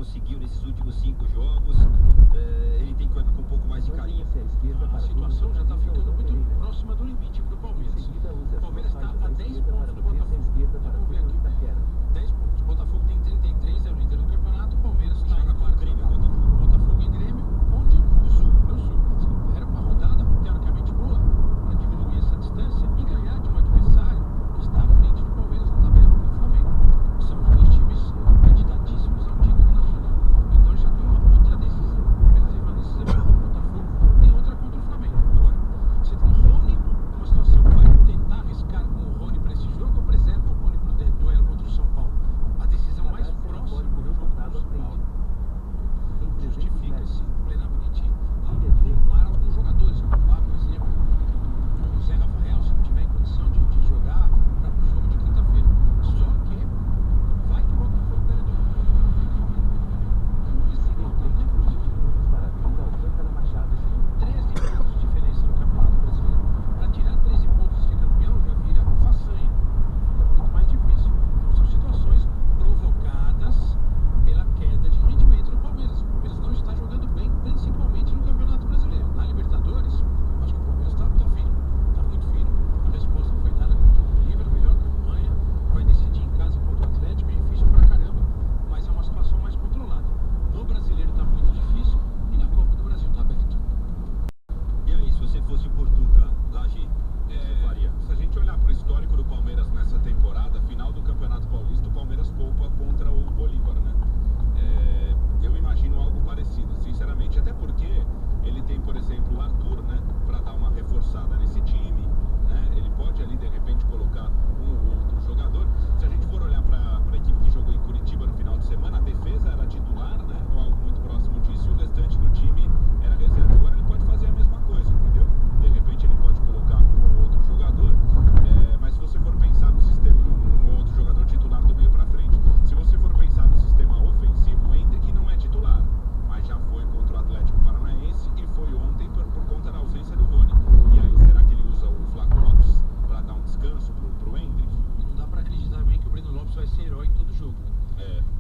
conseguiu nesses últimos 5 jogos. Ele tem que olhar com um pouco mais de carinho. A situação já está ficando muito próxima do limite para o Palmeiras. O Palmeiras está a 10 pontos do Botafogo. Vamos ver aqui. 10 pontos. O Botafogo tem 33, é o líder do campeonato. O Palmeiras está em quarto. Botafogo e Grêmio, onde? No Sul. Era uma rodada teoricamente boa para diminuir essa distância e ganhar de um adversário que está à frente do Palmeiras na tabela, que é o Flamengo. São os dois times candidatíssimos ao título nacional. Então já tem uma outra decisão. Palmeiras tem uma decisão contra o Botafogo, tem outra contra o Flamengo. Agora, você tem o Rony, uma situação que vai tentar arriscar com o Rony para esse jogo ou preserva o Rony para o duelo contra o São Paulo? A decisão mais próxima do jogo contra o São Paulo. Justifica-se plenamente poupar alguns jogadores, poupar, por exemplo, o Zé Rafael, se não tiver em condição de jogar para o jogo de quinta-feira. Só que vai que o Botafogo ganha do 13 pontos de diferença no Campeonato Brasileiro. Para tirar 13 pontos e ser campeão já vira façanha. Fica muito mais difícil. Então são situações provocadas pela queda de rendimento do Palmeiras. O Palmeiras não está jogando bem, principalmente no Campeonato Brasileiro. Na Libertadores, eu acho que o Palmeiras está firme. Está muito firme. A resposta foi dada contra o River, a melhor campanha. Vai decidir em casa contra o Atlético, é difícil pra caramba, mas é uma situação mais controlada. No Brasileiro está muito difícil e na Copa do Brasil está aberto. E aí, se você fosse o Portuga, Laje, você faria? Se a gente olhar para o histórico do Palmeiras nessa temporada, final do Campeonato Paulista, o Palmeiras poupa contra o Bolívar, né? Eu imagino algo parecido, sinceramente. Até porque ele tem, por exemplo, o Arthur, né? Para dar uma reforçada nesse time, né? Ele pode ali, de repente, colocar um ou outro jogador. Se a gente for olhar para a equipe que jogou em Curitiba no final de semana, a defesa era titular, né? Ou algo muito próximo disso, e o restante do time era reserva. Agora ele pode fazer a mesma coisa, entendeu? De repente ele pode colocar um ou outro jogador, mas se você for pensar no sistema, um outro jogador titular do meio para frente. Se você for pensar no sistema ofensivo, o Hendrick não é titular, mas já foi contra o Atlético Paranaense e foi ontem por conta da ausência do Rony. E aí, será que ele usa o Flaco Lopes para dar um descanso pro Hendrick? E não dá para acreditar bem que o Breno Lopes vai ser herói em todo jogo.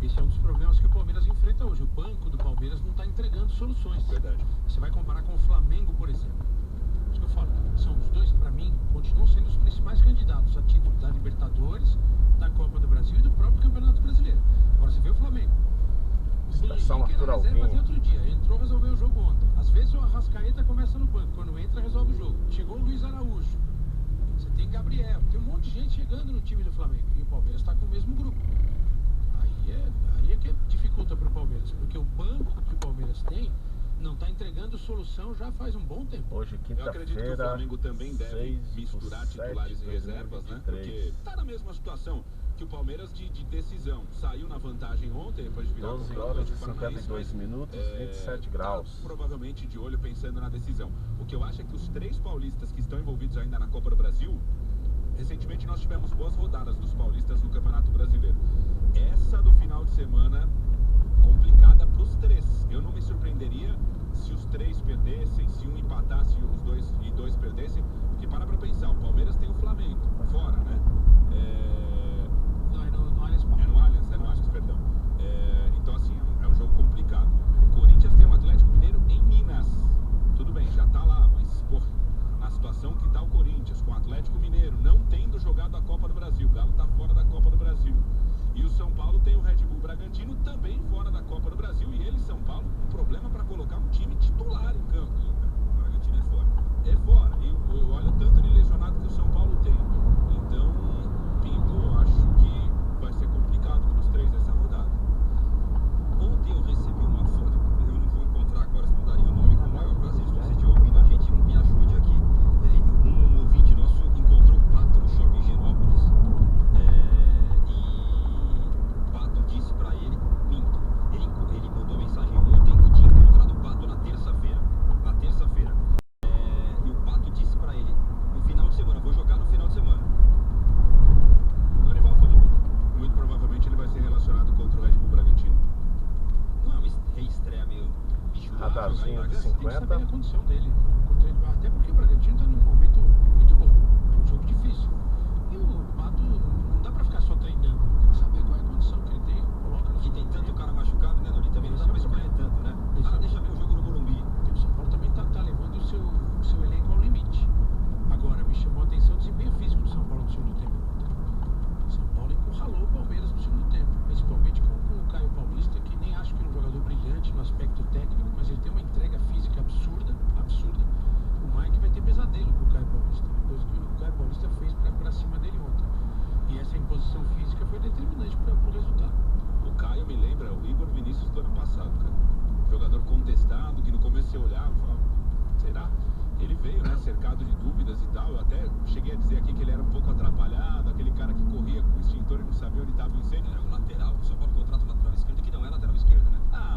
Esse é um dos problemas que o Palmeiras enfrenta hoje. O banco do Palmeiras não está entregando soluções. Verdade. Você vai comparar com o Flamengo, por exemplo. Isso que eu falo, são os dois, para mim, continuam sendo os principais candidatos a título da Libertadores, da Copa do Brasil e do próprio Campeonato Brasileiro. Agora você vê o Flamengo. Estação Arthur Alvim. Até outro dia, entrou, resolveu o jogo ontem. Às vezes o Arrascaeta começa no banco, quando entra resolve o jogo. Chegou o Luiz Araújo. Você tem Gabriel, tem um monte de gente chegando no time do Flamengo. E o Palmeiras está com o mesmo grupo. Aí é que dificulta para o Palmeiras, porque o banco que o Palmeiras tem não está entregando solução já faz um bom tempo. Hoje, Eu acredito que o quinta-feira, Flamengo também deve misturar 6/7/2023. titulares e reservas, né? Porque tá na mesma situação que o Palmeiras de decisão. Saiu na vantagem ontem, depois de virar 12 contra o horas e Atlético Paranaense, 52 minutos, 27 tá graus. provavelmente de olho pensando na decisão. O que eu acho é que os 3 paulistas que estão envolvidos ainda na Copa do Brasil, recentemente nós tivemos boas rodadas dos paulistas no Campeonato Brasileiro. Essa do final de semana, complicada para os 3. Eu não me surpreenderia se os 3 perdessem, se um empatasse e dois perdessem, porque para pensar, o Palmeiras tem o Flamengo fora, né? Não, é no Allianz Parque. É no Allianz, perdão. Então assim, é um jogo complicado. O Corinthians tem o Atlético Mineiro em Minas. Tudo bem, já tá lá, mas porra, na situação que tá o Corinthians com o Atlético Mineiro, não tendo jogado a Copa do Brasil, o Galo tá fora da Copa do Brasil. E o São Paulo tem o Red Bull Bragantino também fora da Copa do Brasil. E ele, São Paulo, um problema para colocar um time titular em campo. O Bragantino é fora. É fora. E eu olho tanto de lesionado que o São Paulo tem. Então, Pinto, acho que vai ser complicado para os 3 nessa rodada. Ontem eu recebi uma foto, eu não vou encontrar agora, se mandaria o nome com o maior prazer. Se você estiver ouvindo a gente, me ajude aqui. Um ouvinte nosso encontrou o Pato no shopping Higienópolis. Pato disse pra ele, minto, ele mandou mensagem ontem e tinha encontrado o Pato na terça-feira. E o Pato disse pra ele, no final de semana, vou jogar no final de semana. O Dorival falou, muito provavelmente ele vai ser relacionado contra o Red Bull Bragantino. Não é uma reestreia meio bicho Radarzinho de Tem que 50. saber a condição dele. Até porque o Bragantino está num momento muito bom. É um jogo difícil. E o Pato não dá pra ficar só treinando. Tem que saber qual é a condição que ele tem. Coloca no que tem tanto cara machucado, né, Nolita? disposição física foi determinante para o resultado. O Caio me lembra o Igor Vinícius do ano passado, cara. Jogador contestado, que no começo você olhava e falava, será? Ele veio, né, cercado de dúvidas e tal. Eu até cheguei a dizer aqui que ele era um pouco atrapalhado, aquele cara que corria com o extintor e não sabia onde estava o incêndio. Era o lateral, o São Paulo contrata o lateral esquerdo, que não é lateral esquerdo, né? Ah,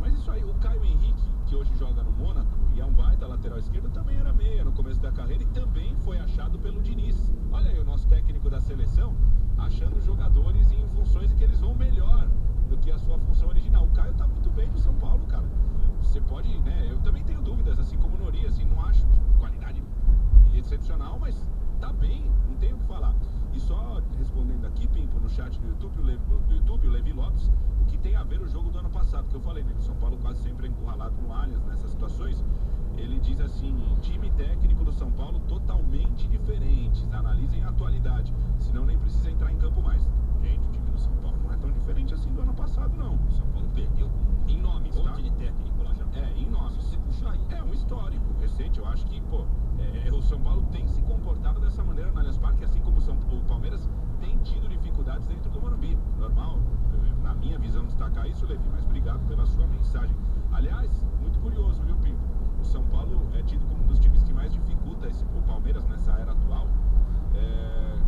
mas isso aí, o Caio Henrique, que hoje joga no Mônaco e é um baita lateral esquerdo, também era meia no começo da carreira e também foi achado pelo Diniz. Olha aí o nosso técnico da seleção achando jogadores em funções em que eles vão melhor do que a sua função original. O Caio tá muito bem no São Paulo, cara. Você pode, né? Eu também tenho dúvidas, assim como o Nori, assim, não acho qualidade excepcional, mas tá bem, não tenho o que falar. E só respondendo aqui, Pimpo, no chat do YouTube, o Levi Lopes, o que tem a ver o jogo do ano passado, que eu falei, né? Que o São Paulo quase sempre é encurralado no Allianz nessas situações. Ele diz assim, time técnico do São Paulo totalmente diferentes, analisem a atualidade, senão nem precisa entrar em campo mais. Gente, o time do São Paulo não é tão diferente assim do ano passado, não. O São Paulo perdeu Em nomes, um tá? monte de técnico lá já. Em nomes. Se você puxar aí. É um histórico recente, eu acho que, o São Paulo tem se comportado dessa maneira no Allianz Parque, assim como o Palmeiras tem tido dificuldades dentro do Morumbi. Normal, na minha visão, destacar isso, Levi, mas obrigado pela sua mensagem. Aliás, muito curioso, viu, Pinto? O São Paulo é tido como um dos times que mais dificulta o Palmeiras nessa era atual.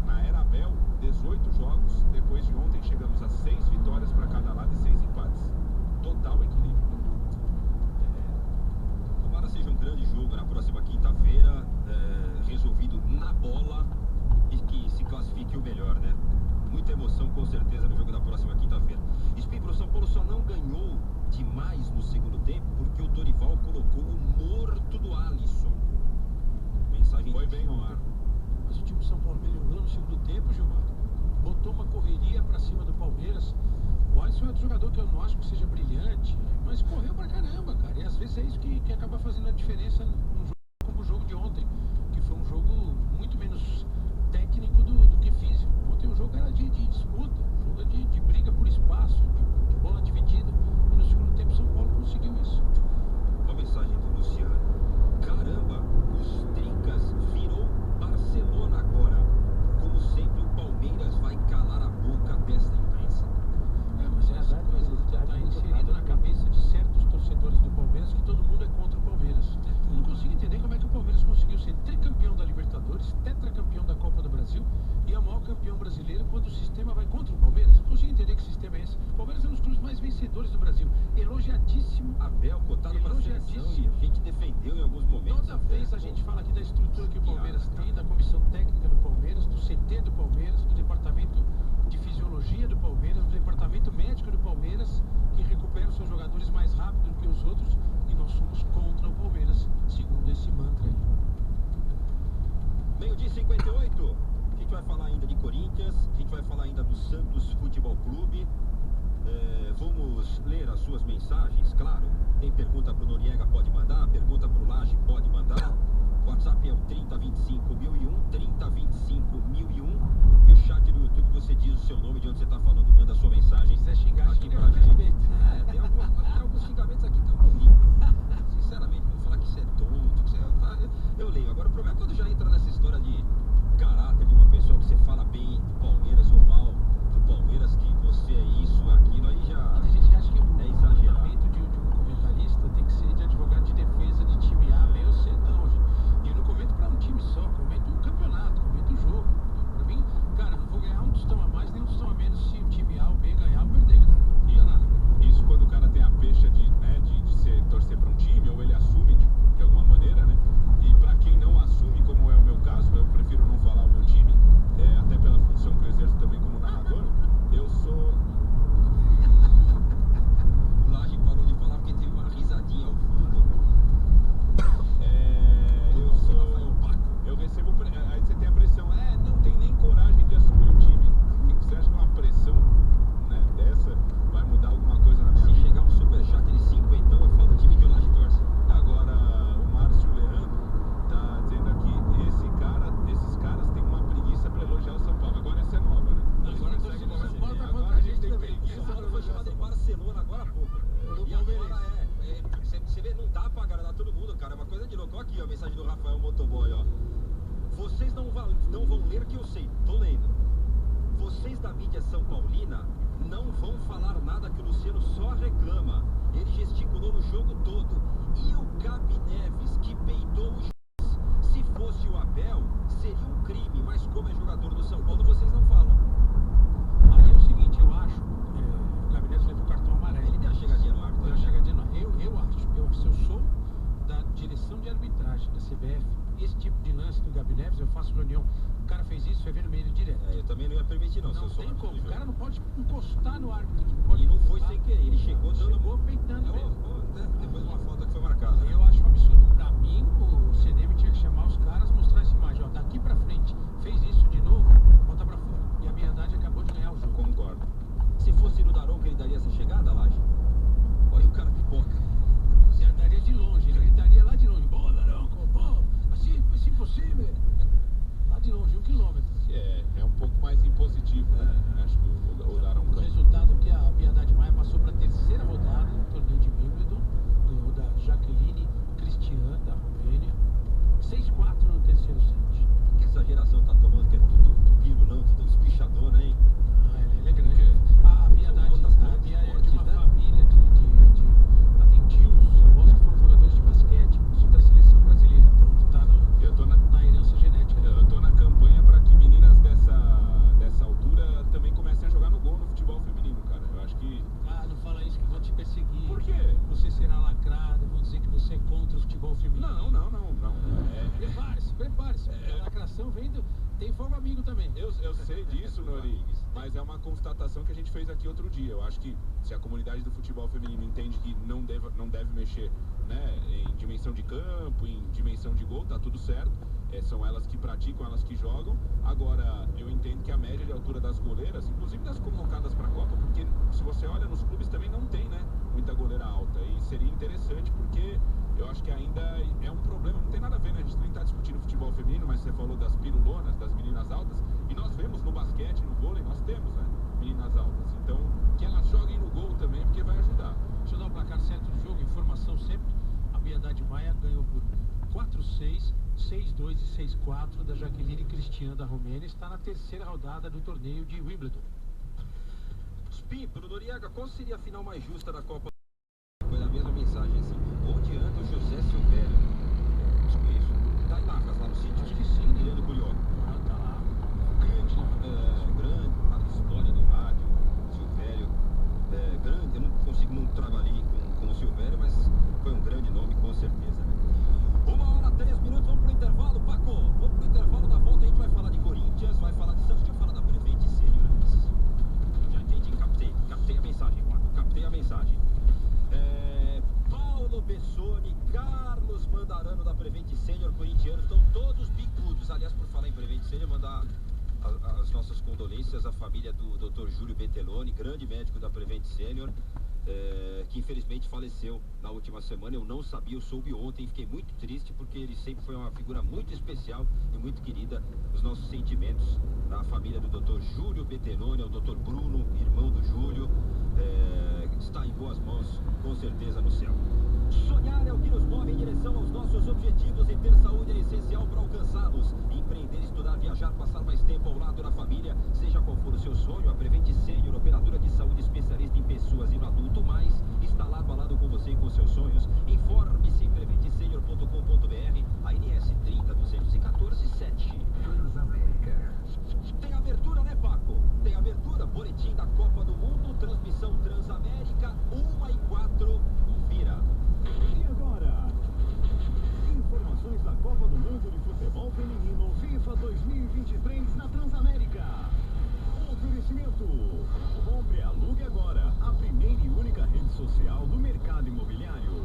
Na era Abel, 18 jogos, depois de ontem chegamos a 6 vitórias para cada lado e 6 empates. Total equilíbrio. Tomara seja um grande jogo na próxima quinta-feira, resolvido na bola e que se classifique o melhor, né? Muita emoção com certeza no jogo da próxima quinta-feira. Espírito, o São Paulo só não ganhou demais no segundo tempo porque o Dorival colocou o morto do Alisson. Mensagem Foi bem no ar. Mas o time do São Paulo melhorou no segundo tempo, Gilmar. Botou uma correria pra cima do Palmeiras. O Alisson é outro jogador que eu não acho que seja brilhante, mas correu pra caramba, cara. E às vezes é isso que acaba fazendo a diferença num jogo como o jogo de ontem, que foi um jogo muito menos técnico do que físico. Ontem o jogo era de disputa, o jogo de briga por espaço, de bola dividida. E no segundo tempo o São Paulo conseguiu isso. Uma mensagem do Luciano. Caramba, os Tricas virou Barcelona agora. Como sempre, o Palmeiras vai calar a boca desta imprensa. Mas é essa coisa, tá inserido na cabeça de certos torcedores do Palmeiras que todo mundo é contra o Palmeiras. Eu não consigo entender como é que o Palmeiras conseguiu ser tricampeão da Libertadores, tetracampeão da Copa do Brasil e é o maior campeão brasileiro quando o sistema vai contra o Palmeiras. Eu não consigo entender que sistema é esse. O Palmeiras é um dos clubes mais vencedores do Brasil. Elogiadíssimo. Abel cotado para a seleção e a gente defendeu em alguns momentos. Toda vez a gente fala aqui da estrutura que o Palmeiras tem, da comissão técnica do Palmeiras, do CT do Palmeiras, do departamento de fisiologia do Palmeiras, do departamento médico do Palmeiras, que recupera os seus jogadores mais rápido do que os outros, e nós somos contra o Palmeiras, segundo esse mantra aí. Meio-dia e 58. A gente vai falar ainda de Corinthians, a gente vai falar ainda do Santos Futebol Clube. Vamos ler as suas mensagens, claro. Tem pergunta pro Noriega, pode mandar. Pergunta pro Laje, pode mandar. O WhatsApp é o 3025.001, 3025.001. E o chat do YouTube, você diz o seu nome, de onde você está falando e manda a sua mensagem. Se quiser xingar, aqui xinga pra com gente. respeito. Tem alguns xingamentos aqui que eu não li. Sinceramente, quando falar que você é tonto, que eu leio. Agora, o problema é quando já entra nessa história de caráter de uma pessoa que você fala bem do Palmeiras ou mal do Palmeiras, que você é isso, aquilo, aí já Tem gente que acha que o é exagerado. comportamento de um comentarista tem que ser de advogado de defesa de time A, B ou C, não, gente. E eu não comento pra um time só, comento o campeonato, comento o jogo. Pra mim, cara, eu vou ganhar um tostão São Paulina não vão falar nada que o Luciano só reclama. Ele gesticulou no jogo todo. E o Gabi Neves, que peidou o juiz. Se fosse o Abel, seria um crime. Mas como é jogador do São Paulo, vocês não falam. Aí é o seguinte, eu acho, o Gabi Neves levou o cartão amarelo. Ele deu a chegadinha no árbitro. Deu a chegadinha no árbitro. Eu acho, se eu sou da direção de arbitragem da CBF, esse tipo de lance do Gabi Neves, eu faço reunião. O cara fez isso, foi vermelho direto. Eu também não ia permitir, não. Não se eu tem sou como. O cara não pode encostar no árbitro. E não foi sem querer. Ele chegou peitando mesmo. Depois de uma falta que foi marcada. Eu acho um absurdo. Pra mim, o CNM tinha que chamar os caras, mostrar essa imagem. Ó, daqui pra frente, fez isso de novo, volta pra fora. E a Piedade acabou de ganhar o jogo. Concordo. Se fosse no Daronco, ele daria essa chegada, Laje? Olha o cara pipoca. Você andaria de longe, ele gritaria lá de longe. Boa, Daronco, pô, assim possível. Lá de longe, 1 quilômetro. É um pouco mais impositivo, né? Acho que o Daronco. O resultado que a Piedade Maia passou para a terceira rodada do torneio de Wimbledon, ganhou da Jaqueline Cristian, da Romênia, 6-4 no terceiro set. O que essa geração tá tomando, que é tudo pirulão, tudo espichadona, hein? Ele é grande. A Piedade é de uma família ela tem tios, avós que foram jogadores de basquete, inclusive da seleção brasileira. Então tá na herança genética. Eu tô na campanha para que meninas dessa altura também comecem a jogar no gol no futebol feminino, cara. Eu acho que... Não fala isso que vão te perseguir. Por quê? Você será lacrado, vão dizer que você é contra o futebol feminino. Não. Prepare-se. A lacração vem do... Tem fogo amigo também. Eu sei disso, Nori, mas é uma constatação que a gente fez aqui outro dia. Eu acho que se a comunidade do futebol feminino entende que não deve mexer, né, em dimensão de campo, em dimensão de gol, tá tudo certo. São elas que praticam, elas que jogam. Agora, eu entendo que a média de altura das goleiras, inclusive das convocadas para a Copa, porque se você olha nos clubes também não tem, né, muita goleira alta. E seria interessante porque eu acho que ainda é um problema. Não tem nada a ver, né? A gente nem está discutindo futebol feminino, mas você falou das pirulonas, das meninas altas. E nós vemos no basquete, no vôlei, nós temos, né, meninas altas. Então, que elas joguem no gol também, porque vai ajudar. Deixa eu dar o placar certo do jogo, informação sempre. A Piedade Maia ganhou por 4-6, 6-2 e 6-4 da Jaqueline Cristian da Romênia. Está na terceira rodada do torneio de Wimbledon. Spin, pro Noriega, qual seria a final mais justa da Copa? Foi a mesma mensagem, assim. Onde anda o José Silvério? Isso. Tá em Lavras, lá no sítio. Acho que sim, né? Leandro Curió. Tá lá. Grande, uma história do rádio. Silvério. Grande, eu não trabalhei com o Silvério, mas foi um grande nome, com certeza, né? 1h03, vamos pro intervalo, Paco. Vamos pro intervalo, na volta a gente vai falar de Corinthians, vai falar de Santos, deixa eu falar da Prevent Senior antes. Já entendi, captei a mensagem, Paco, captei a mensagem. Paulo Bessoni, Carlos Mandarano da Prevent Senior, corintianos, estão todos bicudos. Aliás, por falar em Prevent Senior, mandar as nossas condolências à família do Dr. Júlio Betteloni, grande médico da Prevent Senior, que infelizmente faleceu na última semana. Eu não sabia, eu soube ontem, fiquei muito triste porque ele sempre foi uma figura muito especial e muito querida. Os nossos sentimentos à família do Dr. Júlio Betteloni, ao Dr. Bruno, irmão do Júlio, está em boas mãos, com certeza, no céu. Sonhar é o que nos move em direção aos nossos objetivos, e ter saúde é essencial para alcançá-los. Empreender, estudar, viajar, passar mais tempo ao lado da família, seja qual for o seu sonho, a Prevent Senior, operadora de saúde especialista em pessoas e no adulto mais, está lado a lado com você e com seus sonhos. Informe-se em preventsenior.com.br, a NS 30.214.7. Transamérica. Tem abertura, né, Paco? Tem abertura, boletim da Copa do Mundo, transmissão Transamérica, 1h04, vira. E agora? Informações da Copa do Mundo de Futebol Feminino FIFA 2023 na Transamérica. Oferecimento. Compre, alugue agora. A primeira e única rede social do mercado imobiliário.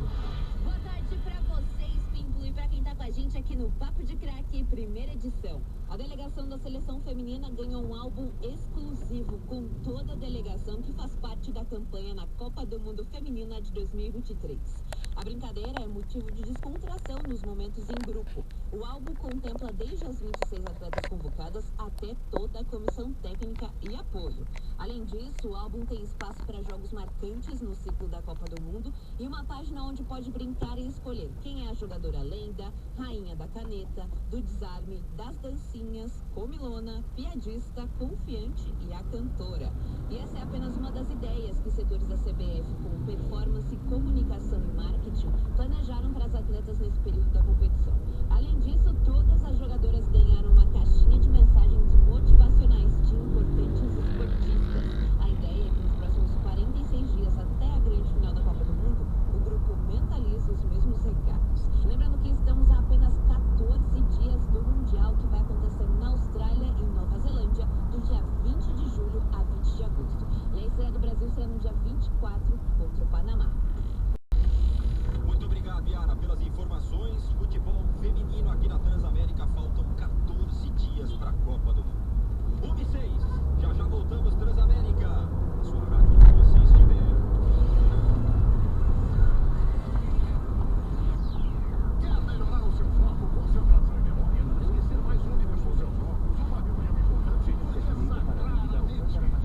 Boa tarde pra vocês, Pimpo, e pra quem tá com a gente aqui no Papo de Craque, primeira edição. A delegação da seleção feminina ganhou um álbum exclusivo com toda a delegação que faz parte da campanha na Copa do Mundo Feminina de 2023. A brincadeira é motivo de descontração nos momentos em grupo. O álbum contempla desde as 26 atletas convocadas até toda a comissão técnica e apoio. Além disso, o álbum tem espaço para jogos marcantes no ciclo da Copa do Mundo e uma página onde pode brincar e escolher quem é a jogadora lenda, rainha da caneta, do desarme, das dancinhas, comilona, piadista, confiante e a cantora. promotora. E essa é apenas uma das ideias que setores da CBF, como performance, comunicação e marketing, planejaram para as atletas nesse período da competição. Além disso, todas as jogadoras ganharam uma caixinha de mensagens motivacionais de importantes esportistas. A ideia é que nos próximos 46 dias até a grande final da Copa do Mundo, o grupo mentalize os mesmos recados. Lembrando que estamos a apenas 14 dias do Mundial, que vai acontecer na Austrália e Nova Zelândia, do dia 20 de julho a 20 de agosto. E a estreia do Brasil será no dia 24 contra o Panamá. Muito obrigado, Yara, pelas informações. Futebol feminino aqui na Transamérica. Faltam 14 dias para a Copa do Mundo. 1h06. Já voltamos, Transamérica. A sua rádio que você estiver. Quer melhorar o seu foco, concentração e memória? Não esquecer mais onde deixou seus óculos. Uma reunião importante. Conheça Claramente.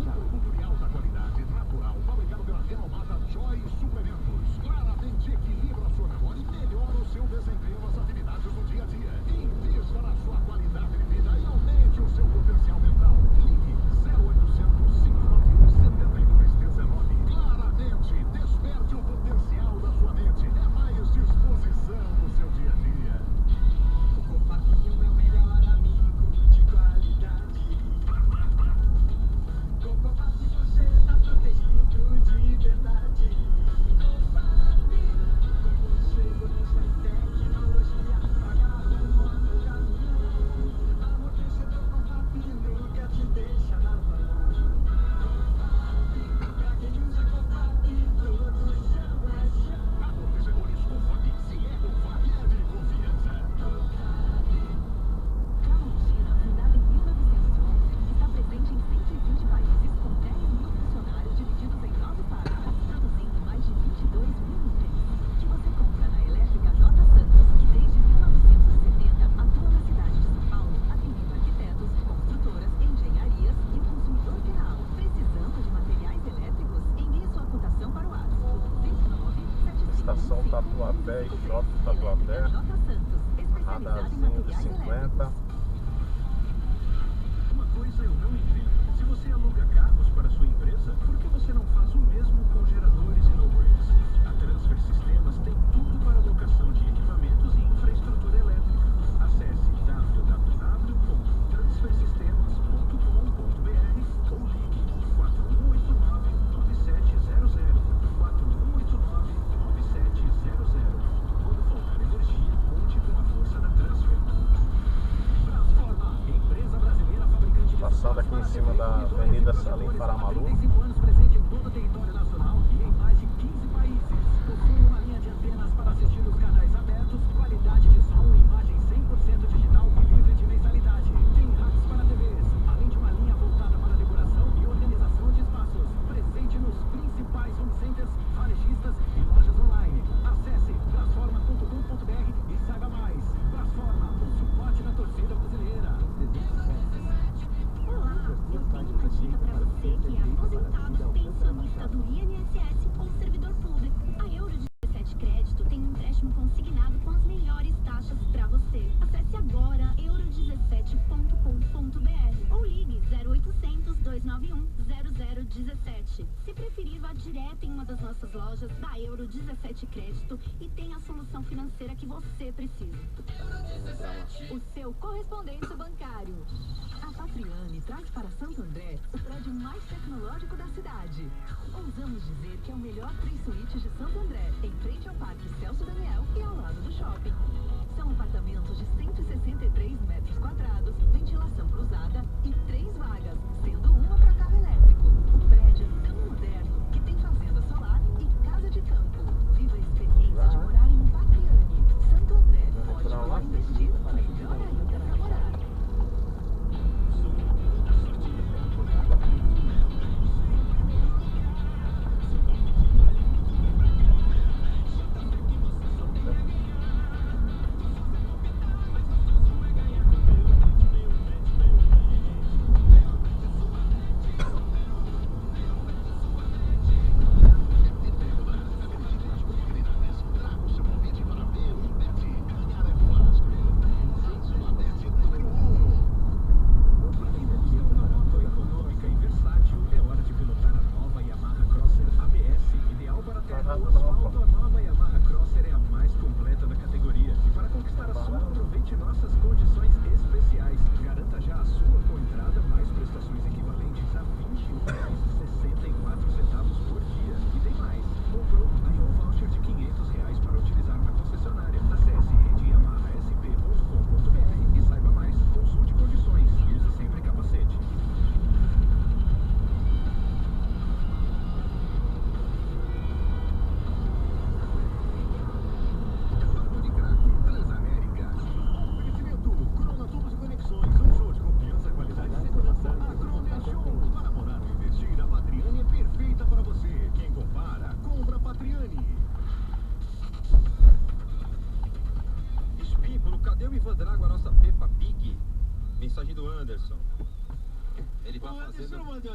Um produto de alta qualidade, natural, fabricado pela renomada Joy Suplementos. Claramente equilibra a sua memória e melhora o seu desempenho nas atividades do dia a dia. Invista na sua qualidade de vida e aumente o seu potencial mental. Ligue 0800 591 7219. Claramente, desperte o potencial da sua mente. É mais disposição no seu dia a dia. O Cofapinho é o melhor amigo de qualidade. Com Cofap você está protegido de verdade. Cofap, com segurança e tecnologia, pagar um ano caminho. Amortecedor Cofap nunca te deixa na mão. Cofap, pra quem usa Cofap, todos são paixão. Amortecedores Cofap. Se é Cofap, é de confiança. Tramontina, fundada em 1911, está presente em 120 países com 10 mil funcionários divididos em 9 fábricas, produzindo mais de 22 mil itens. Que você compra na Elétrica J. Santos, que desde 1970 atua na cidade de São Paulo, atendendo arquitetos, construtoras, engenharias e o consumidor final. Precisando de materiais elétricos? Envie sua cotação para o WhatsApp 29 Estação Tatuapé e Shopping Tatuapé. J. Santos, especializada em Radarzinho de materiais 50. elétricos. Uma coisa eu não entendo. Se você aluga carros para sua empresa, por que você não faz o mesmo com geradores e no-grids? A Transfer Sistemas tem tudo para locação de equipamentos e infraestrutura elétrica. Acesse www.transfersistemas.com.br ou ligue 4189-9700. 4189-9700. Quando faltar energia, conte com a força da Transfer. Transforma, empresa brasileira fabricante de Passando aqui em cima da Avenida Salim Paramalu. 35 anos presente em todo o território nacional e em mais de 15 países. Possui uma linha de antenas para assistir os canais abertos, qualidade de som e imagem 100% digital e livre de mensalidade. Tem racks para TVs, além de uma linha voltada para decoração e organização de espaços. Presente nos principais home centers, varejistas e lojas online. Acesse transforma.com.br e saiba mais. Transforma, o suporte da torcida brasileira. Olá, eu tenho uma dica para você que é aposentado, pensionista do INSS ou servidor público. A Euro 17 Crédito tem um empréstimo consignado com as melhores taxas para você. Acesse agora euro17.com.br ou ligue 0800 291 0017. Se preferir, vá direto em uma das nossas lojas da Euro 17 Crédito e tenha a solução financeira que você precisa. O seu correspondente bancário. A Patriane traz para Santo André o prédio mais tecnológico da cidade. Ousamos dizer que é o melhor 3 suítes de Santo André, em frente ao Parque Celso Daniel e ao lado do shopping. São apartamentos de 163 metros quadrados, ventilação cruzada e 3 vagas, sendo uma para carro elétrico. Um prédio tão moderno que tem fazenda solar e casa de campo. Viva a experiência de morar em Patriane. Santo André, pode investir, melhor ainda para morar.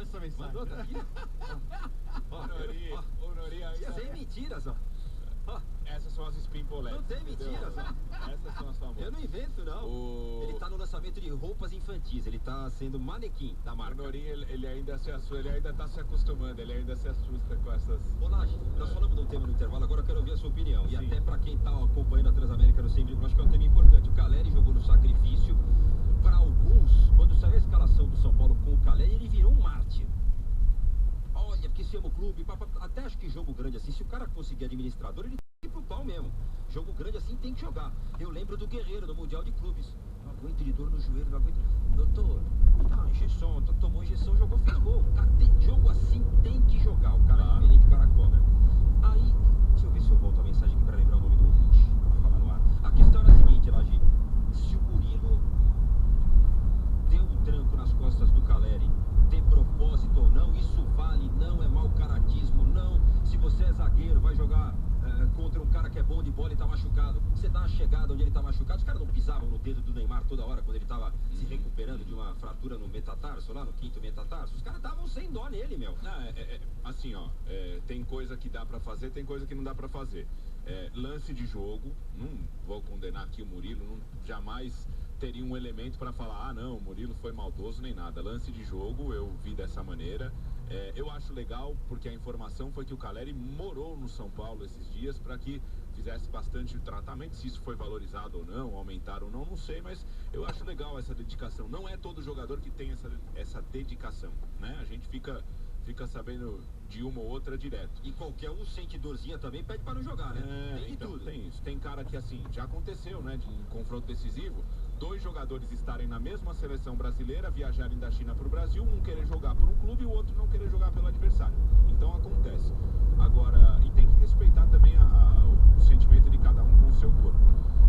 essa mensagem. Mandou, tá aqui? Ô, Nori, Sem mentiras, ó. essas são as spinpoletes. Não tem mentiras, ó. Essas são as famosas. Eu não invento, não. Ele tá no lançamento de roupas infantis, ele tá sendo manequim da O marca. Nori, ele ainda tá se acostumando, ele ainda se assusta com essas... Ô, Laje, nós falamos de um tema no intervalo, agora eu quero ouvir a sua opinião. E Sim. até pra quem tá acompanhando a Transamérica no 100,5, acho que é um tema importante. O Caleri jogou no sacrifício. Pra alguns, quando saiu a escalação do São Paulo com o Caleri, ele virou um mártir. Olha, porque se ama o clube, até acho que jogo grande assim, se o cara conseguir administrador, ele tem que ir pro pau mesmo. Jogo grande assim tem que jogar. Eu lembro do Guerreiro no Mundial de Clubes. Não aguento de dor no joelho, não aguento. Doutor, me dá uma injeção. Tomou injeção, jogou, fez gol. Cara, jogo assim tem que jogar. O cara é diferente, o cara cobra. Aí, deixa eu ver se eu volto a mensagem aqui pra lembrar o nome do ouvinte. Pra falar no ar. A questão era a seguinte, Laje. Se o Murilo deu um tranco nas costas do Caleri, de propósito ou não, isso vale, não é mau caratismo, não. Se você é zagueiro, vai jogar contra um cara que é bom de bola e tá machucado, você dá uma chegada onde ele tá machucado. Os caras não pisavam no dedo do Neymar toda hora quando ele tava se recuperando de uma fratura no metatarso, lá no quinto metatarso. Os caras estavam sem dó nele, meu. Assim, ó, tem coisa que dá pra fazer, tem coisa que não dá pra fazer. Lance de jogo, não vou condenar aqui o Murilo, jamais teria um elemento para falar, não, o Murilo foi maldoso nem nada. Lance de jogo, eu vi dessa maneira. Eu acho legal, porque a informação foi que o Caleri morou no São Paulo esses dias para que fizesse bastante tratamento. Se isso foi valorizado ou não, aumentar ou não sei, mas eu acho legal essa dedicação. Não é todo jogador que tem essa dedicação, né? A gente fica sabendo de uma ou outra direto. E qualquer um sente dorzinha também, pede para não jogar, né? Tem então, tudo. Tem isso. Tem cara que, assim, já aconteceu, né, em confronto decisivo, 2 jogadores estarem na mesma seleção brasileira, viajarem da China para o Brasil, um querer jogar por um clube e o outro não querer jogar pelo adversário. Então acontece. Agora, e tem que respeitar também o sentimento de cada um com o seu corpo.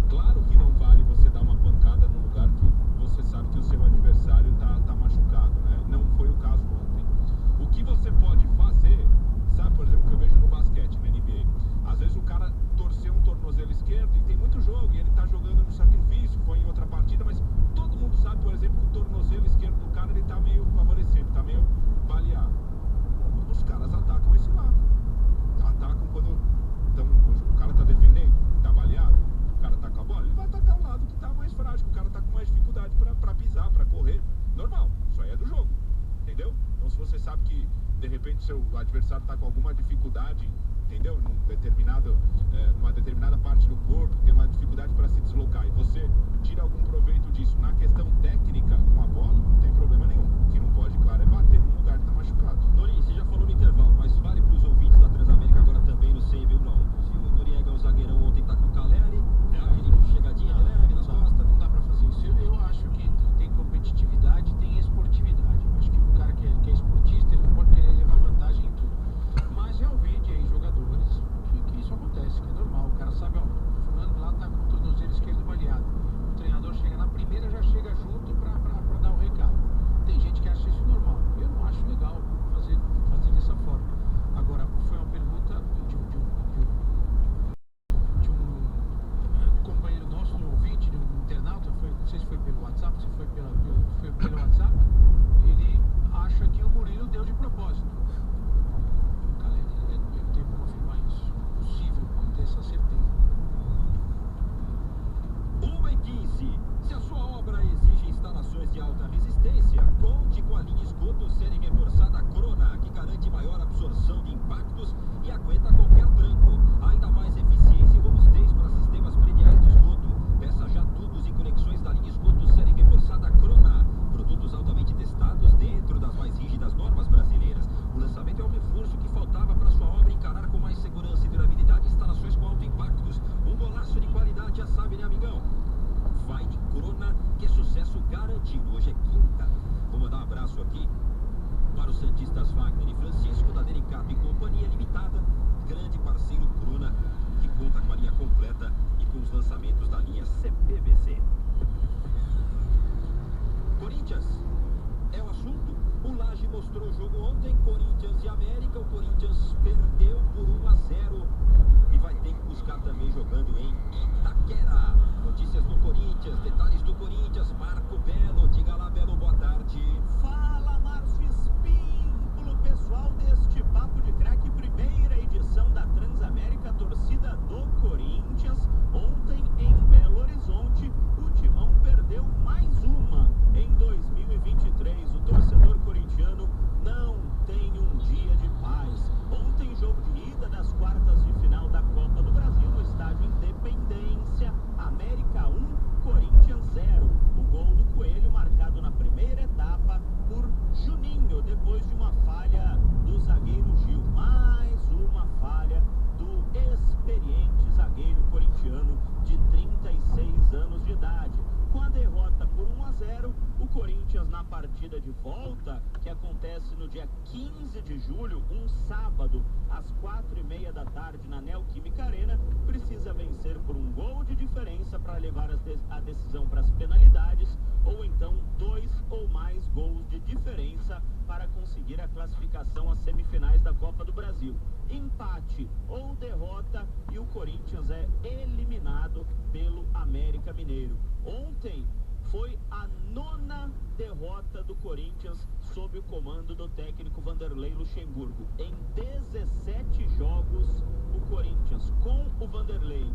Claro que não vale você dar uma pancada num lugar que você sabe que o seu adversário tá machucado, né? Não foi o caso ontem. O que você pode fazer, sabe, por exemplo, que eu vejo no basquete, na NBA. Às vezes o cara torceu um tornozelo esquerdo e tem muito jogo, e ele tá jogando no sacrifício, foi em outra partida, mas todo mundo sabe, por exemplo, que o tornozelo esquerdo do cara, ele tá meio favorecendo, tá meio baleado. Os caras atacam esse lado. Atacam quando o cara tá defendendo, tá baleado, o cara tá com a bola, ele vai atacar o lado que tá mais frágil, que o cara tá com mais dificuldade pra pisar, pra correr. Normal, isso aí é do jogo, entendeu? Então se você sabe que, de repente, seu adversário tá com alguma dificuldade, entendeu? Numa determinada parte do corpo, tem uma dificuldade para se deslocar, e você tira algum proveito disso na questão técnica com a bola, não tem problema nenhum. O que não pode, claro, é bater num lugar que tá machucado. Norinha, você já falou no intervalo, mas vale pros ouvintes da Transamérica agora também no 100,9. Se o Noriega é um zagueirão, ontem tá com o Caleri, aquele chegadinha de leve nas costas. Não dá pra fazer isso. Eu acho que tem competitividade, tem esportividade. Eu acho que o cara que é esportista, ele não pode querer levar vantagem em tudo. Mas realmente aí jogadores que isso acontece, que é normal. O cara sabe, ó, fulano lá tá com o tornozelo esquerdo baleado. O treinador chega na primeira, já chega junto pra dar o recado. Tem gente que acha isso normal. Eu não acho legal fazer dessa forma. Agora, foi uma pergunta de um companheiro nosso, um ouvinte, de um internauta, não sei se foi pelo WhatsApp, se foi pelo WhatsApp, ele acha que o Murilo deu de propósito. Caleri, eu não tenho como afirmar isso. Impossível ter essa certeza. 1h15. Se a sua obra exige instalações de alta resistência, conte com a linha esgoto série reforçada Crona, que garante maior absorção de impactos e aguenta qualquer tranco. Ainda mais eficiência e robustez para sistemas prediais de esgoto. Peça já tubos e conexões da linha esgoto série reforçada Crona. Produtos altamente testados dentro das mais rígidas normas brasileiras. O lançamento é um reforço que faltava para sua obra encarar com mais segurança e durabilidade instalações com alto impactos. Um golaço de qualidade, já sabe, né, amigão? Vai de Crona, que é sucesso garantido. Hoje é quinta. Vou mandar um abraço aqui para os santistas Wagner e Francisco, da Delicato e Companhia Limitada, grande parceiro Crona, que conta com a linha completa e com os lançamentos da linha CPVC. Corinthians é o assunto. O Laje mostrou o jogo ontem, Corinthians e América. O Corinthians perdeu por 1-0 e vai ter que buscar também jogando em Itaquera. Notícias do Corinthians, detalhes do Corinthians, Marco Belo. Diga lá, Belo, boa tarde. Fala, Márcio Espíndola! acontece no dia 15 de julho, um sábado, às 4h30 da tarde, na Neoquímica Arena, precisa vencer por um gol de diferença para levar a decisão para as penalidades, ou então 2 ou mais gols de diferença para conseguir a classificação às semifinais da Copa do Brasil. Empate ou derrota e o Corinthians é eliminado pelo América Mineiro. Ontem foi a 9ª derrota do Corinthians sob o comando do técnico Vanderlei Luxemburgo. Em 17 jogos, o Corinthians com o Vanderlei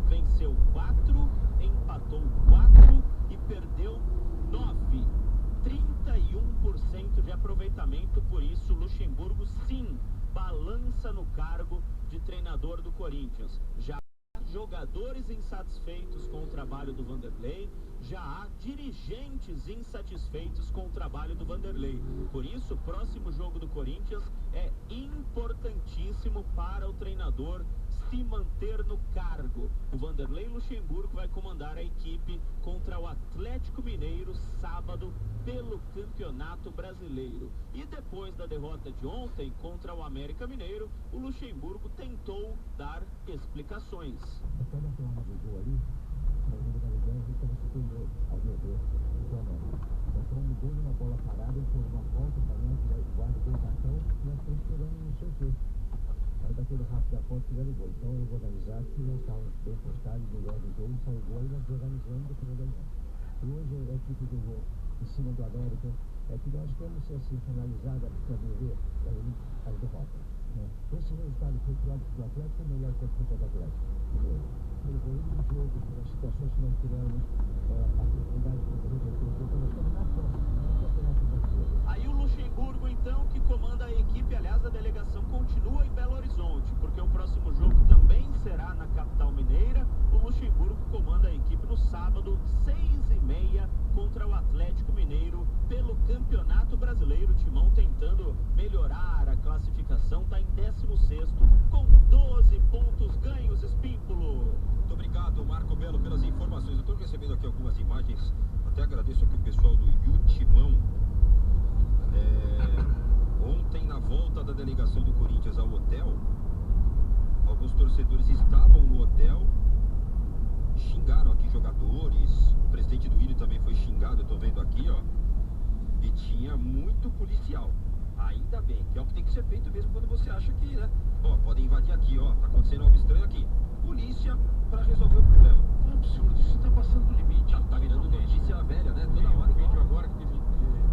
venceu 4, empatou 4 e perdeu 9. 31% de aproveitamento, por isso Luxemburgo sim balança no cargo de treinador do Corinthians. Já há jogadores insatisfeitos com o trabalho do Vanderlei, já há dirigentes insatisfeitos com o trabalho do Vanderlei. Por isso, o próximo jogo do Corinthians é importantíssimo para o treinador se manter no cargo. O Vanderlei Luxemburgo vai comandar a equipe contra o Atlético Mineiro sábado pelo Campeonato Brasileiro. E depois da derrota de ontem contra o América Mineiro, o Luxemburgo tentou dar explicações. Aquela forma do gol ali, a individualidade estava superior ao meu ver, do América. Nós fomos no gol de uma bola parada, ele fez uma volta para dentro, o guarda deu o cartão, e nós estamos esperando não sei o quê. Aí daquele rápido da ponta fizeram o gol. Então eles organizaram que nós estávamos bem postados, melhor do jogo, saiu o gol e nós organizamos e depois ganhamos. E hoje a equipe do gol em cima do América é que nós temos assim finalizada para ver as derrotas. Esse resultado foi do Atlético é melhor que o do Atlético. Pelo volume do jogo, pelas situações que nós tiramos, a dificuldade que nós resolvemos, então nós estamos na frente do Campeonato Brasileiro. Aí o Luxemburgo, então, que comanda a equipe, aliás, a delegação continua em Belo Horizonte, porque o próximo jogo também será na capital mineira. O Luxemburgo comanda a equipe no sábado, 6h30, contra o Atlético Mineiro, pelo Campeonato Brasileiro. O Timão tentando melhorar a classificação, está em 16º, com 12 pontos ganhos, Espímpolo. Muito obrigado, Marco Belo, pelas informações. Eu estou recebendo aqui algumas imagens, até agradeço aqui o pessoal do Timão. Ontem, na volta da delegação do Corinthians ao hotel, alguns torcedores estavam no hotel, xingaram aqui jogadores, o presidente do Ilho também foi xingado, eu estou vendo aqui, ó, e tinha muito policial. Ainda bem, que é o que tem que ser feito mesmo quando você acha que, né, ó, podem invadir aqui, ó, tá acontecendo algo estranho aqui. Polícia para resolver o problema. É um absurdo, isso está passando do limite. Tá virando notícia velha, né? Toda hora. Um vídeo agora que teve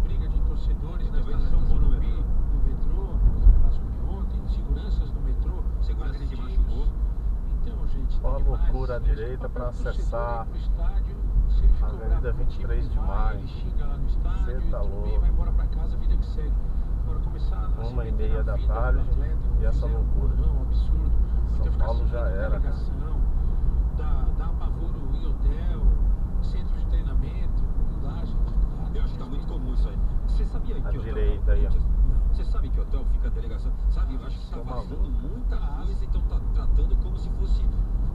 briga de torcedores na Talvez estação estação do Morumbi, no metrô, no clássico de ontem, seguranças no metrô, Segurança se agredidos. machucou. Então, gente, Só tá a demais. loucura à Isso é direita papel para do torcedor acessar ir pro estádio, se ele ficou Avenida bravo com o time, 23 de ele vai, maio. ele xinga lá no estádio, Cê e tá tudo bem, louco. vai embora pra casa, a vida que segue. Agora começar a se 1h30 meter na da vida do tarde, atleta, como e essa fizeram, loucura. Não, absurdo. São Então, ficar Paulo já subindo era. delegação, dá apavoro em hotel, centro de treinamento, não dá, gente. Não dá. Eu acho que tá muito comum isso aí. Você sabia que À o hotel direita aí, ó. Você sabe que o hotel fica a delegação? Sabe, eu acho que tá Tô vazando maluco. muita coisa, então tá tratando como se fosse...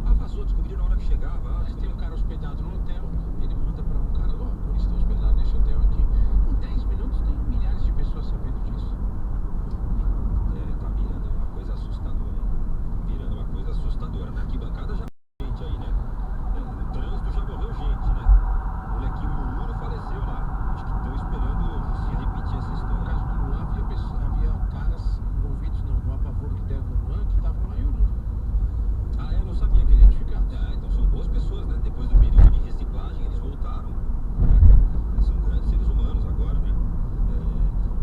Ah, vazou, descobriram na hora que chegava. Ah, Mas tem um cara hospedado no hotel, ele manda para um cara, ó, por isso estão hospedados nesse hotel aqui. Em 10 minutos tem milhares de pessoas sabendo disso. Tá virando uma coisa assustadora, hein? Virando uma coisa assustadora. Na arquibancada já morreu gente aí, né? No trânsito já morreu gente, né? O molequinho Lulu faleceu lá. Acho que estão esperando se repetir essa No história. caso do Luan, havia caras envolvidos no apavoro que deram no Luan, que estavam lá em Ururu. Ah, eu não sabia que ele identificado. Então são boas pessoas, né? Depois do período de reciclagem, eles voltaram. São grandes seres humanos agora, né?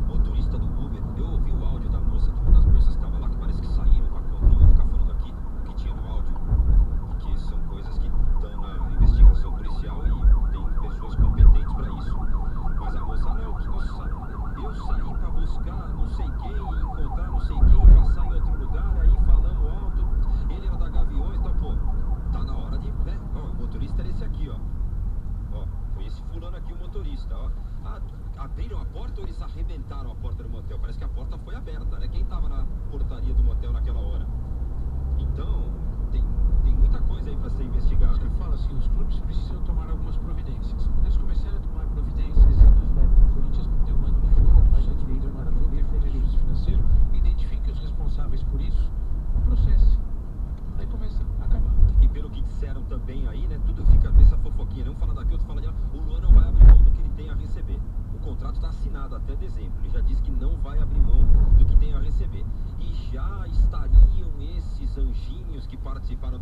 Motorista do Uber, eu ouvi o áudio da moça, que uma das moças que estava lá, que parece que saíram com a cor. Não vou ficar falando aqui o que tinha no áudio, porque são coisas que estão na investigação policial e tem pessoas competentes para isso. Mas a moça, não, que eu saí para buscar não sei quem, encontrar não sei quem, passar em outro lugar, aí falando alto, ele era da Gaviões, então, pô, tá na hora de, né? Ó, o motorista era esse aqui, ó. Ó, foi esse fulano aqui o motorista, ó. Abriram a porta ou eles arrebentaram a porta do motel? Parece que a porta foi aberta, né? Quem tava na portaria do motel naquela hora? Então, tem muita coisa aí pra ser investigada. Acho que eu falo assim, os clubes precisam tomar algumas providências. Quando eles começarem a tomar providências, o Corinthians deu mando no jogo, o Santos deu mando no jogo,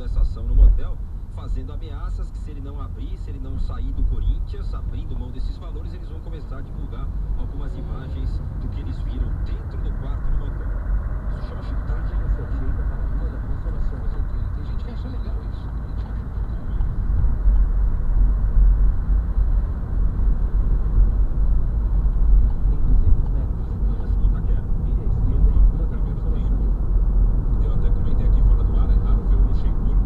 toda essa ação no motel, fazendo ameaças que se ele não abrir, se ele não sair do Corinthians, abrindo mão desses valores, eles vão começar a divulgar algumas imagens do que eles viram dentro do quarto do motel. Isso chama chantagem. Tem gente que acha legal isso. Eu até comentei aqui fora do ar, é raro ver o Luxemburgo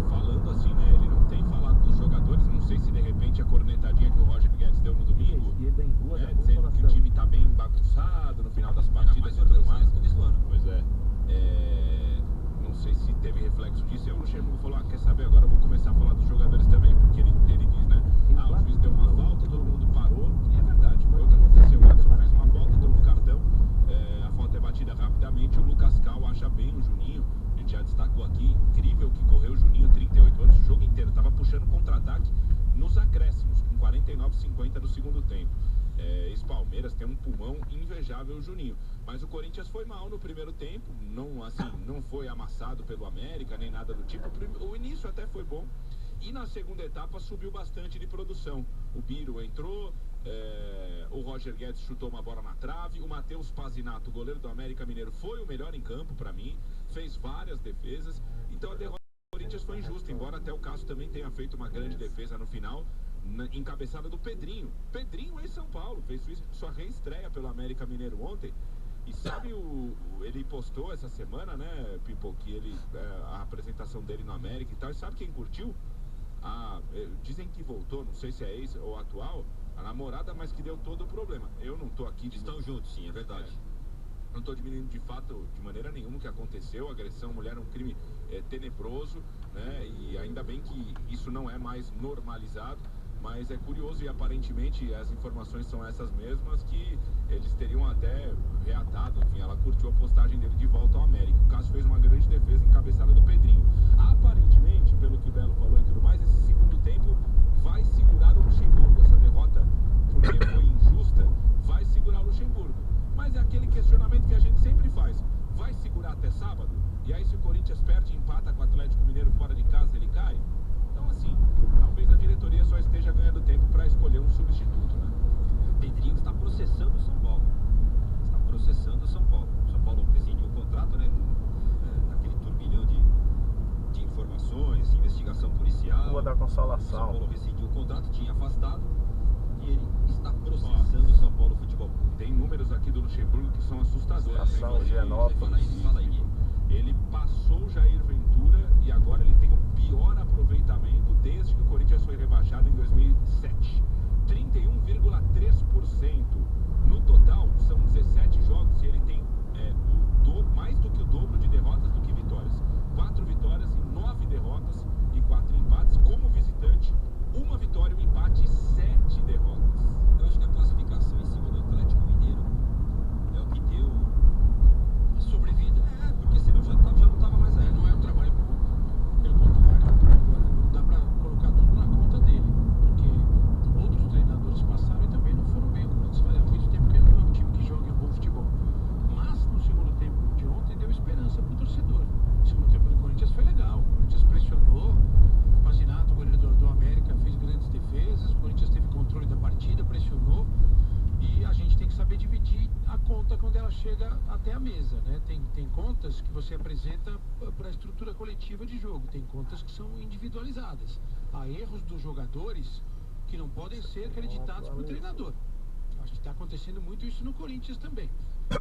falando assim, né? Ele não tem falado dos jogadores, não sei se de repente a cornetadinha que o Roger Guedes deu no domingo, dizendo que o time tá bem bagunçado no final das partidas e tudo mais. Pois é. Não sei se teve reflexo disso, e o Luxemburgo falou, quer saber, agora eu vou começar a falar dos jogadores também, porque ele diz, né? O juiz deu uma falta, todo mundo parou, e é verdade, foi o que aconteceu. O Edson fez uma falta, deu um cartão, a falta é batida rapidamente, o Lucas Cal acha bem o Juninho, a gente já destacou aqui, incrível que correu o Juninho, 38 anos, o jogo inteiro, tava puxando contra-ataque nos acréscimos, com 49,50 do segundo tempo. Esse Palmeiras tem um pulmão invejável, o Juninho. Mas o Corinthians foi mal no primeiro tempo, não foi amassado pelo América, nem nada do tipo. O início até foi bom. E na segunda etapa subiu bastante de produção. O Biro entrou, o Roger Guedes chutou uma bola na trave, o Matheus Pazinato, goleiro do América Mineiro, foi o melhor em campo para mim, fez várias defesas. Então a derrota do Corinthians foi injusta, embora até o Cássio também tenha feito uma grande defesa no final, encabeçada do Pedrinho. Pedrinho em São Paulo, fez sua reestreia pelo América Mineiro ontem. E sabe, ele postou essa semana, né, Pipo, que a apresentação dele no América e tal, e sabe quem curtiu? Dizem que voltou, não sei se é ex ou atual, a namorada, mas que deu todo o problema. Eu não tô aqui... Estão juntos, sim, é verdade. Não estou diminuindo de fato, de maneira nenhuma, o que aconteceu. Agressão à mulher é um crime tenebroso, né? E ainda bem que isso não é mais normalizado. Mas é curioso e aparentemente as informações são essas mesmas, que eles teriam até reatado, enfim, ela curtiu a postagem dele de volta ao América. O Cássio fez uma grande defesa encabeçada do Pedrinho. Aparentemente, pelo que o Belo falou e tudo mais, esse segundo tempo vai segurar o Luxemburgo. Essa derrota, porque foi injusta, vai segurar o Luxemburgo. Mas é aquele questionamento que a gente sempre faz. Vai segurar até sábado? E aí se o Corinthians perde e empata com o Atlético Mineiro fora de casa, ele cai? Então assim, talvez a diretoria só esteja ganhando tempo para escolher um substituto, né? Pedrinho está processando o São Paulo. Está processando o São Paulo. O São Paulo rescindiu o contrato, né? Naquele turbilhão de informações, investigação policial. Rua da O Consolação. São Paulo rescindiu o contrato, tinha afastado. E ele está processando o São Paulo Futebol Clube. Tem números aqui do Luxemburgo que são assustadores. Estação hein? Higienópolis. Fala aí, Gui. Ele passou o Jair Ventura e agora ele tem o pior aproveitamento desde que o Corinthians foi rebaixado em 2007. 31,3%. No total, são 17 jogos e ele tem mais do que o dobro de derrotas do que vitórias. 4 vitórias e 9 derrotas e 4 empates. Como visitante, 1 vitória, 1 empate e 7 derrotas. Eu acho que a classificação em cima do Atlético Mineiro é o que deu sobrevida. Porque senão já não estava mais aí. Não é um trabalho bom, pelo contrário. Agora, não dá para colocar tudo na conta dele, porque outros treinadores passaram e também não foram bem. O Corinthians faz muito tempo que não é um time que joga um bom futebol. Mas no segundo tempo de ontem deu esperança para o torcedor. O segundo tempo do Corinthians foi legal. O Corinthians pressionou. O Pazinato, o goleiro do América, fez grandes defesas. O Corinthians teve controle da partida, pressionou. E a gente tem que saber dividir a conta quando ela chega até a mesa, né? Tem contas que você apresenta para a estrutura coletiva de jogo, tem contas que são individualizadas. Há erros dos jogadores que não podem ser acreditados para o treinador. Acho que está acontecendo muito isso no Corinthians também.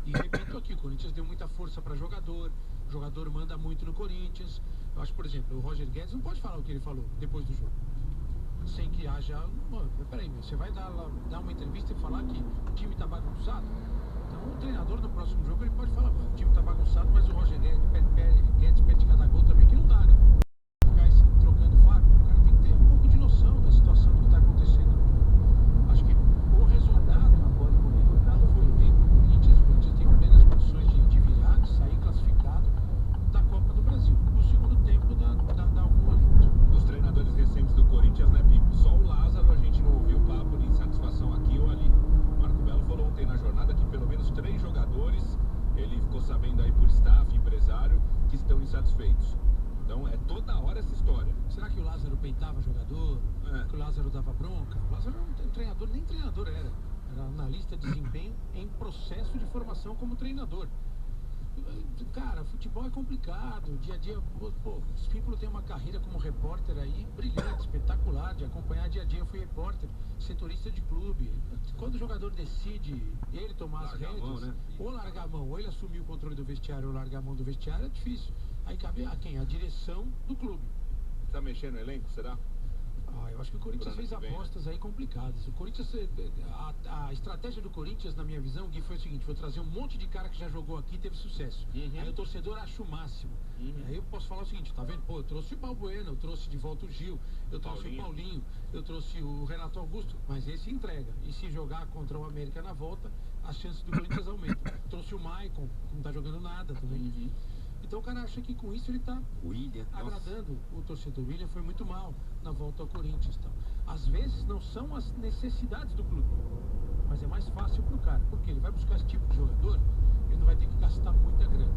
E repito aqui, o Corinthians deu muita força para jogador, o jogador manda muito no Corinthians. Eu acho, por exemplo, o Roger Guedes não pode falar o que ele falou depois do jogo, sem que haja... Peraí, você vai dar uma entrevista e falar que o time está bagunçado? Então o treinador no próximo jogo ele pode falar, o time está bagunçado, mas o Roger Guedes perde cada gol também, que não dá, né? Ficar trocando fardo, o cara tem que ter um pouco de noção da situação do que está acontecendo. Acho que o resultado foi bem para o Corinthians. O Corinthians tem plenas condições de virar, de sair classificado da Copa do Brasil. No segundo tempo dá algum alívio. Os treinadores recentes do Corinthians, né, Pipo? Só o Lázaro a gente não ouviu papo de insatisfação aqui ou ali. Marco Belo falou ontem na jornada que pelo menos 3 jogadores, ele ficou sabendo aí por staff, empresário, que estão insatisfeitos. Então é toda hora essa história. Será que o Lázaro peitava jogador? Que o Lázaro dava bronca? O Lázaro não treinador, nem treinador era. Era analista de desempenho em processo de formação como treinador. Cara, futebol é complicado, dia a dia, pô, o Spímpolo tem uma carreira como repórter aí brilhante, espetacular, de acompanhar dia a dia. Eu fui repórter, setorista de clube. Quando o jogador decide ele tomar as rédeas, né? Ou largar a mão, ou ele assumir o controle do vestiário, ou largar a mão do vestiário, é difícil. Aí cabe a quem? A direção do clube. Tá mexendo no elenco, será? Eu acho que o Corinthians fez apostas aí complicadas. O Corinthians, a estratégia do Corinthians, na minha visão, Gui, foi o seguinte: vou trazer um monte de cara que já jogou aqui e teve sucesso. Aí o torcedor acha o máximo. Aí eu posso falar o seguinte: tá vendo? Pô, eu trouxe o Balbuena, eu trouxe de volta o Gil, eu trouxe o Paulinho, eu trouxe o Renato Augusto, mas esse entrega. E se jogar contra o América na volta, as chances do Corinthians aumentam. Trouxe o Maicon, que não tá jogando nada também. Então o cara acha que com isso ele está agradando o torcedor. O William foi muito mal na volta ao Corinthians. Tal. Às vezes não são as necessidades do clube, mas é mais fácil para o cara, porque ele vai buscar esse tipo de jogador, ele não vai ter que gastar muita grana.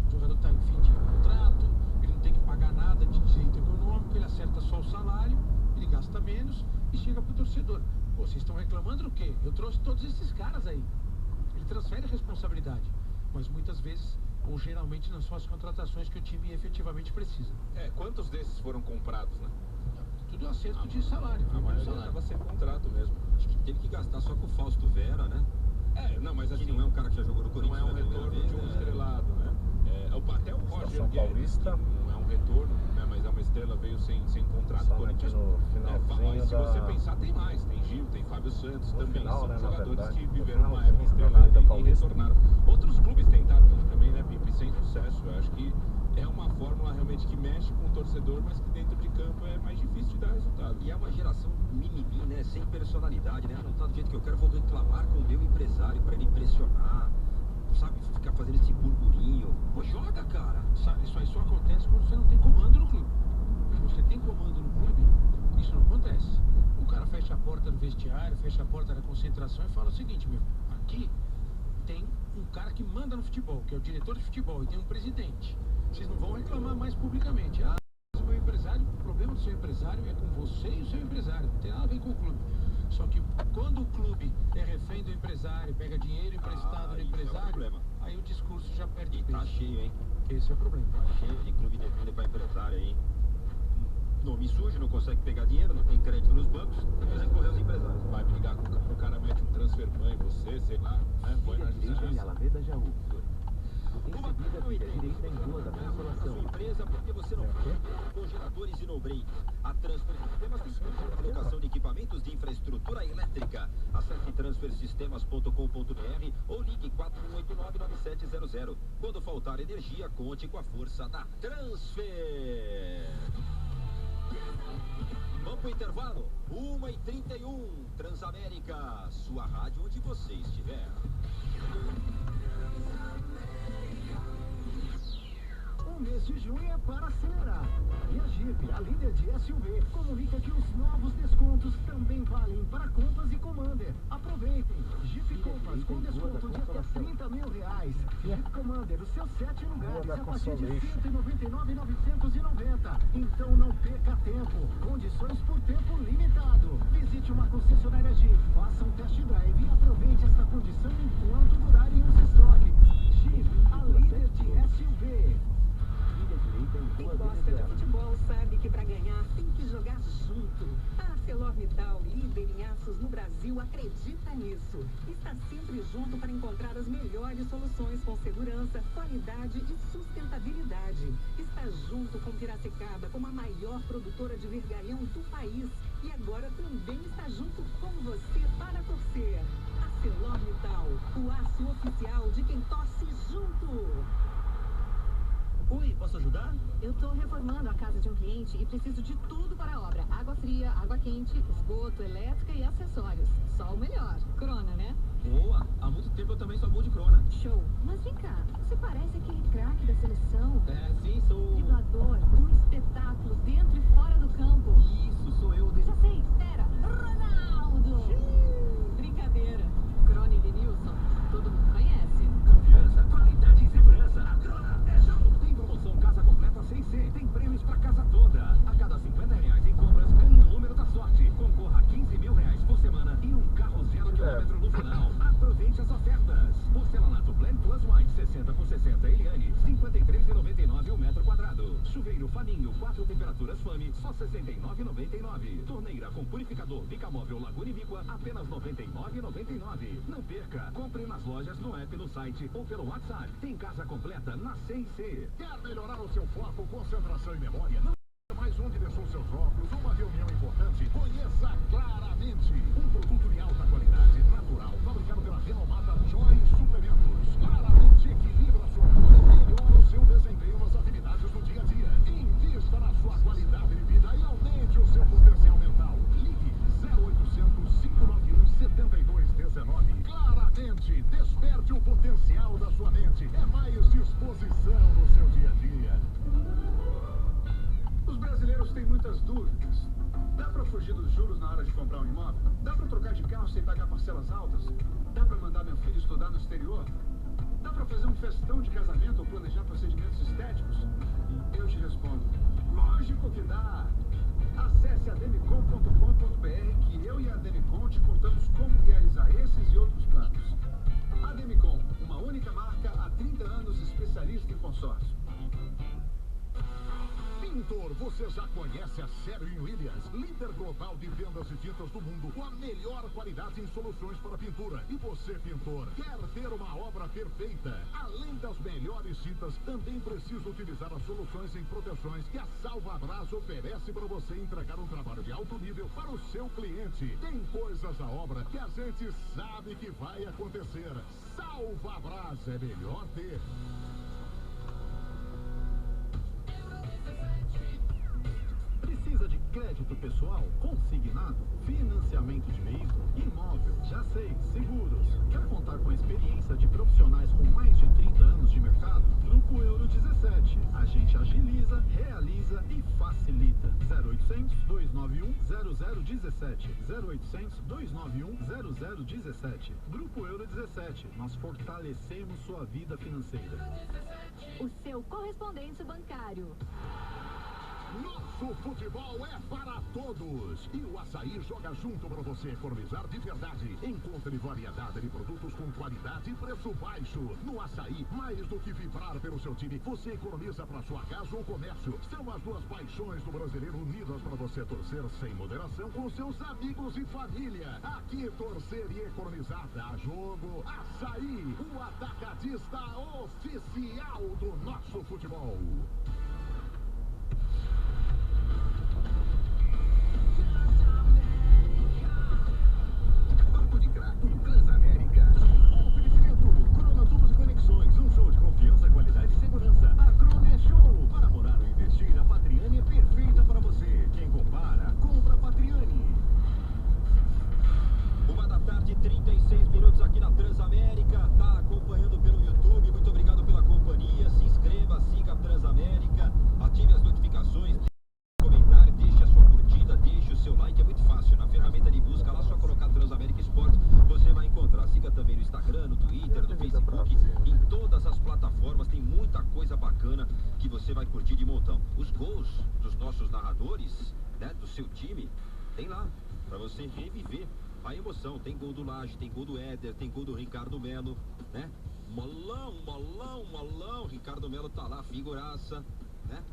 O jogador está em fim de contrato, ele não tem que pagar nada de direito econômico, ele acerta só o salário, ele gasta menos e chega para o torcedor. Pô, vocês estão reclamando do quê? Eu trouxe todos esses caras aí. Ele transfere a responsabilidade, mas muitas vezes, ou geralmente, não são as contratações que o time efetivamente precisa. Quantos desses foram comprados, né? Tudo acerto de salário. A maioria estava sem contrato mesmo. Acho que teve que gastar só com o Fausto Vera, né? Não, mas assim, que não é um cara que já jogou no Corinthians. Não é um retorno de um estrelado, né? Até o Roger Guedes, não é um retorno, né? Mas é uma estrela, veio sem contrato. Só Corinthians, se você pensar, tem mais. Tem Gil, tem Fábio Santos também. Final, são né, jogadores que viveram uma época estrelada e retornaram. Outros clubes tentaram também, né, Pipe? Sem sucesso. Eu acho que é uma fórmula realmente que mexe com o torcedor, mas que dentro de campo é mais difícil de dar resultado. E é uma geração mimimi, né? Sem personalidade, né? Não tá do jeito que eu quero, vou reclamar com o meu empresário para ele impressionar. Sabe, ficar fazendo esse burburinho. Pô, joga, cara! Sabe, isso aí só acontece quando você não tem comando no clube. Se você tem comando no clube, isso não acontece. O cara fecha a porta do vestiário, fecha a porta da concentração e fala o seguinte: meu, aqui tem um cara que manda no futebol, que é o diretor de futebol, e tem um presidente. Vocês não vão reclamar mais publicamente. Mas o meu empresário, o problema do seu empresário é com você e o seu empresário, não tem nada a ver com o clube. Só que quando o clube é refém do empresário, pega dinheiro emprestado do empresário, aí o discurso já perde peso. Tá cheio, hein? Esse é o problema. Tá cheio de clube defendendo para empresário aí. Nome sujo, não consegue pegar dinheiro, não tem crédito nos bancos, vai recorrer aos empresários. Vai brigar com o cara, mete um transfer ban em você, sei lá, né? Põe na justiça. Alameda Jaú. Uma direita em Rua da Consolação. Sua empresa, porque você não faz congeladores e no-break. A Transfer Sistemas tem curso de colocação de equipamentos de infraestrutura elétrica. Acesse transfersistemas.com.br ou ligue 4189-9700. Quando faltar energia, conte com a força da Transfer. Vamos pro intervalo? 1h31, Transamérica, sua rádio onde você estiver. O mês de junho é para acelerar. E a Jeep, a líder de SUV, comunica que os novos descontos também valem para Compass e Commander. Aproveitem! Jeep Compass com desconto de até R$30 mil. Jeep Commander, os seus 7 lugares a partir de R$199.990. Então não perca tempo. Condições por tempo limitado. Visite uma concessionária Jeep, faça um test drive e aproveite esta condição enquanto durarem os estoques. Jeep, a líder de SUV. Quem gosta de futebol sabe que para ganhar tem que jogar junto. A ArcelorMittal, líder em aços no Brasil, acredita nisso. Está sempre junto para encontrar as melhores soluções com segurança, qualidade e sustentabilidade. Está junto com Piracicaba como a maior produtora de vergalhão do país. E agora também está junto com você para torcer. ArcelorMittal, o aço oficial de quem torce junto. Oi, posso ajudar? Eu tô reformando a casa de um cliente e preciso de tudo para a obra. Água fria, água quente, esgoto, elétrica e acessórios. Só o melhor. Crona, né? Boa! Há muito tempo eu também só vou de Crona. Show! Mas vem cá, você parece aquele craque da seleção. Sim, sou... Driblador, um espetáculo dentro e fora do campo. Isso, sou eu. Já sei, era Ronaldo! Brincadeira. Crona e Denilson, todo mundo conhece. Confiança, qualidade e segurança. A Crona é show! Tem promoção casa completa sem C. Ninho, 4 temperaturas Fame, só R$ 69,99. Torneira com purificador Bicamóvel Laguna e Víqua, apenas R$ 99,99. Não perca, compre nas lojas, no app, no site ou pelo WhatsApp. Tem casa completa na C&C. Quer melhorar o seu foco, concentração e memória? Não mais onde deixou seus óculos, uma reunião importante? Conheça Claramente. Um produto de alta qualidade, natural, fabricado pela renomada Joy Suplementos. Claramente equilibra a sua memória e melhora o seu desempenho nas atividades do dia a dia. Invista na sua qualidade de vida e aumente o seu potencial mental. Ligue 0800 591 7219. Claramente, desperte o potencial da sua mente. É mais disposição no seu dia a dia. Os brasileiros têm muitas dúvidas. Dá para fugir dos juros na hora de comprar um imóvel? Dá para trocar de carro sem pagar parcelas altas? Dá para mandar meu filho estudar no exterior? Dá para fazer um festão de casamento ou planejar procedimentos estéticos? Eu te respondo, lógico que dá! Acesse ademicon.com.br que eu e a Ademicon te contamos como realizar esses e outros planos. Ademicon, uma única marca há 30 anos, especialista em consórcio. Pintor, você já conhece a Sherwin-Williams, líder global de vendas de tintas do mundo, com a melhor qualidade em soluções para pintura. E você, pintor, quer ter uma obra perfeita? Além das melhores tintas, também precisa utilizar as soluções em proteções que a Salvabras oferece para você entregar um trabalho de alto nível para o seu cliente. Tem coisas à obra que a gente sabe que vai acontecer. Salvabras é melhor ter. Precisa de crédito pessoal, consignado, financiamento de veículo, imóvel, já sei, seguros. Quer contar com a experiência de profissionais com mais de 30 anos de mercado? Grupo Euro 17. A gente agiliza, realiza e facilita. 0800 291 0017. 0800 291 0017. Grupo Euro 17. Nós fortalecemos sua vida financeira. O seu correspondente bancário. Nosso futebol é para todos. E o Açaí joga junto para você economizar de verdade. Encontre variedade de produtos com qualidade e preço baixo. No Açaí, mais do que vibrar pelo seu time, você economiza para sua casa ou comércio. São as duas paixões do brasileiro unidas para você torcer sem moderação com seus amigos e família. Aqui torcer e economizar dá jogo. Açaí, o atacadista oficial do nosso futebol. Papo de Craque Transamérica. Oferecimento Cronotubos e Conexões. Um show de confiança, qualidade e segurança. A Crono é show. Para morar ou investir, a Patriani é perfeita para você. Quem compara, compra a Patriani. 1h da tarde, 36 minutos aqui na Transamérica. Tá acompanhando pelo YouTube. Muito obrigado pela companhia. Se inscreva, siga a Transamérica. Ative as notificações. Comentário, deixe a sua curtida, deixe o seu like, é muito fácil. Na ferramenta de busca, lá só colocar Transamérica Esportes, você vai encontrar. Siga também no Instagram, no Twitter, no Facebook, em todas as plataformas. Tem muita coisa bacana que você vai curtir de montão. Os gols dos nossos narradores, né, do seu time, tem lá, pra você reviver a emoção. Tem gol do Laje, tem gol do Éder, tem gol do Ricardo Melo, né? Molão, Ricardo Melo tá lá, figuraça, né?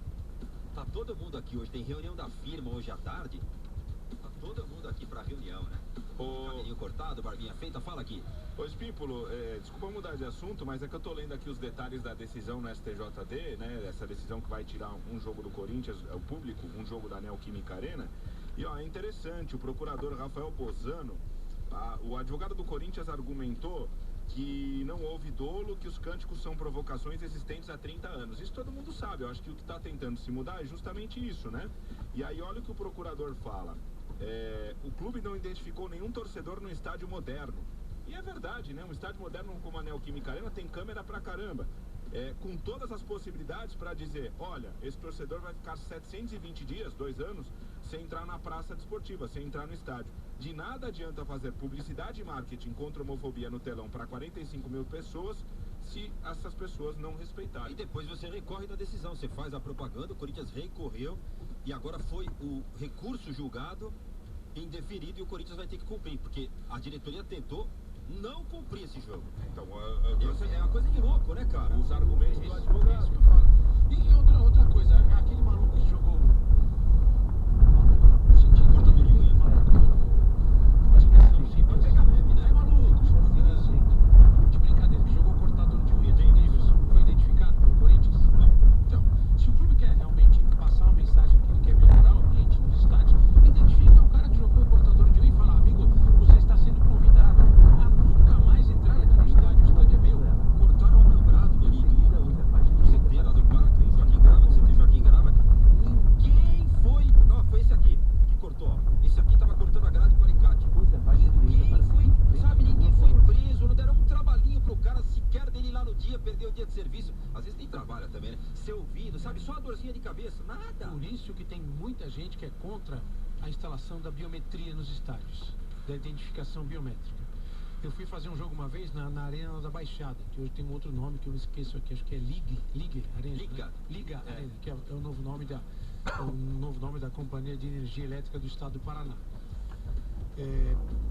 Tá todo mundo aqui hoje, tem reunião da firma hoje à tarde. Tá todo mundo aqui pra reunião, né? Cabelinho cortado, barbinha feita, fala aqui. Ô Espímpolo, desculpa mudar de assunto, mas é que eu tô lendo aqui os detalhes da decisão no STJD, né? Essa decisão que vai tirar um jogo do Corinthians, o público, um jogo da Neoquímica Arena. E ó, é interessante, o procurador Rafael Bozano, o advogado do Corinthians argumentou que não houve dolo, que os cânticos são provocações existentes há 30 anos. Isso todo mundo sabe, eu acho que o que está tentando se mudar é justamente isso, né? E aí olha o que o procurador fala. O clube não identificou nenhum torcedor no estádio moderno. E é verdade, né? Um estádio moderno como a Neoquímica Arena tem câmera pra caramba. Com todas as possibilidades para dizer, olha, esse torcedor vai ficar 720 dias, 2 anos, sem entrar na praça desportiva, sem entrar no estádio. De nada adianta fazer publicidade e marketing contra a homofobia no telão para 45 mil pessoas se essas pessoas não respeitarem. E depois você recorre da decisão, você faz a propaganda, o Corinthians recorreu e agora foi o recurso julgado, indeferido, e o Corinthians vai ter que cumprir, porque a diretoria tentou não cumprir esse jogo. Então, é uma coisa de louco, né, cara? Os argumentos do Isso advogado. que eu falo. E outra coisa, aquele maluco que dia, perdeu o dia de serviço. Às vezes nem trabalha também, né? Seu ouvido, sabe? Só a dorzinha de cabeça, nada. Por isso que tem muita gente que é contra a instalação da biometria nos estádios, da identificação biométrica. Eu fui fazer um jogo uma vez na Arena da Baixada, que hoje tem um outro nome que eu esqueço aqui, acho que é Liga Arena. Né? Liga Arena, que é o novo nome da Companhia de Energia Elétrica do Estado do Paraná.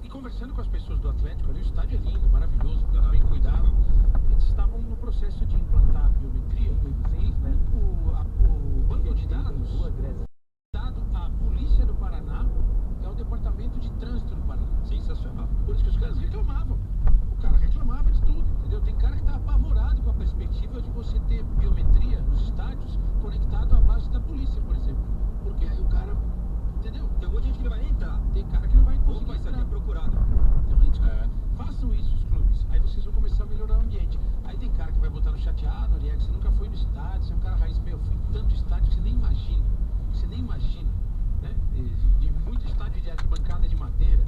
E conversando com as pessoas do Atlético ali, o estádio é lindo, maravilhoso, muito bem cuidado. Eles estavam no processo de implantar a biometria e o banco de dados dado à Polícia do Paraná é o Departamento de Trânsito do Paraná. Sensacional. Por isso que os caras reclamavam. O cara reclamava de tudo, entendeu? Tem cara que tá apavorado com a perspectiva de você ter biometria nos estádios conectado à base da polícia, por exemplo. Porque aí o cara, entendeu? Tem um monte de gente que não vai nem entrar. Tem cara que não vai conseguir Ou vai ser entrar. procurado. Então, gente, façam isso os clubes. Aí vocês vão começar a melhorar o ambiente. Aí tem cara que vai botar no chateado, Ariel, você nunca foi no estádio, você é um cara raiz. Meu, eu fui em tanto estádio que você nem imagina. Você nem imagina, né? De muito estádio de arquibancada de madeira.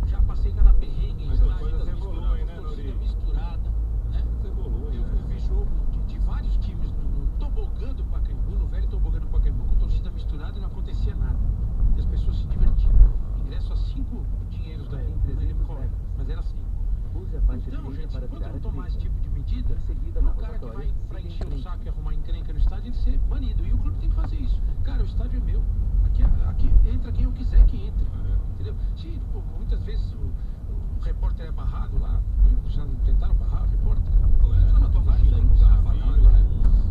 Já passei cada perrengue em estádio misturada, né? Eu vi jogo de vários times no tobogã do Pacaembu, no velho tobogã do Pacaembu, com torcida misturada e não acontecia nada. E as pessoas se divertiam. Ingresso a 5 dinheiros da época, não lembro qual era, mas era 5. Então, gente, enquanto não tomar esse tipo de medida, o cara que vai pra encher o saco e arrumar encrenca no estádio, ele ser banido. E o clube tem que fazer isso. Cara, o estádio é meu. Aqui entra quem eu quiser que entre. Entendeu? Se, pô, muitas vezes o repórter é barrado lá, já tentaram barrar o repórter? Entra na tua mochila aí com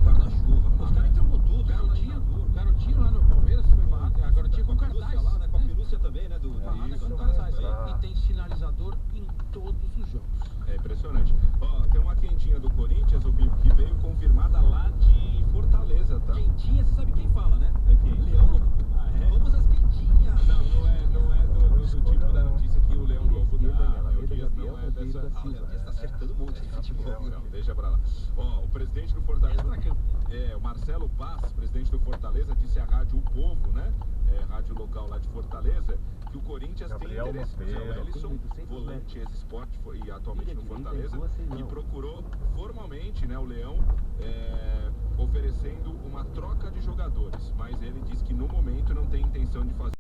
guarda-chuva. Os caras entram com tudo. Garotinho lá no Palmeiras foi barrado. A garotinha com cartaz. Lá, né? Com a pelúcia também, né? Com cartaz. E tem sinalizador em todos os jogos. É impressionante. Ó, tem uma quentinha do Corinthians, o Bico, que veio confirmada lá de Fortaleza, tá? Quentinha, você sabe quem fala, né? É quem? Leão Lobo. Vamos às quentinhas. Não é do tipo da notícia que o Leão Lobo dá. Léo Dias não é dessa. Léo Dias tá acertando um monte de futebol. Não, deixa pra lá. Ó, o presidente do Fortaleza. O Marcelo Paz, presidente do Fortaleza, disse à rádio O Povo, né? Rádio local lá de Fortaleza, que o Corinthians tem interesse no Ellison, volante ex-esporte e atualmente no Fortaleza, e procurou formalmente, né, o Leão, oferecendo uma troca de jogadores, mas ele disse que no momento não tem intenção de fazer